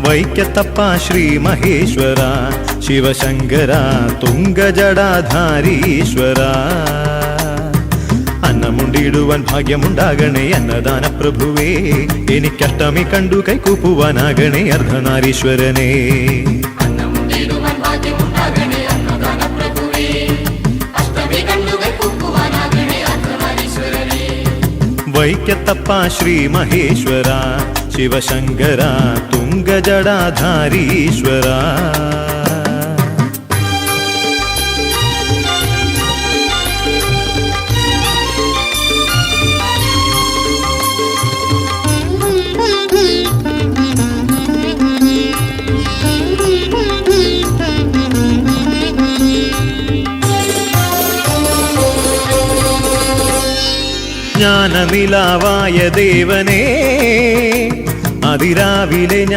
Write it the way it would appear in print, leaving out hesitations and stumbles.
വൈക്കത്തപ്പ ശ്രീ മഹേശ്വര ശിവശങ്കര തുംഗജടാധാരീശ്വര അന്നമുണ്ടിടുവാൻ ഭാഗ്യമുണ്ടാകണേ അന്നദാന പ്രഭുവേ എനിക്കഷ്ടമി കണ്ടു കൈകൂപ്പുവാനാകണേ അർദ്ധനാരീശ്വരനേ വൈക്കത്തപ്പ ശ്രീ മഹേശ്വര ശിവശങ്കര തുംഗജടാധാരീശ്വര ജ്ഞാനനിലാവായ ദേവനേ അതിരാവിലെ ഞാൻ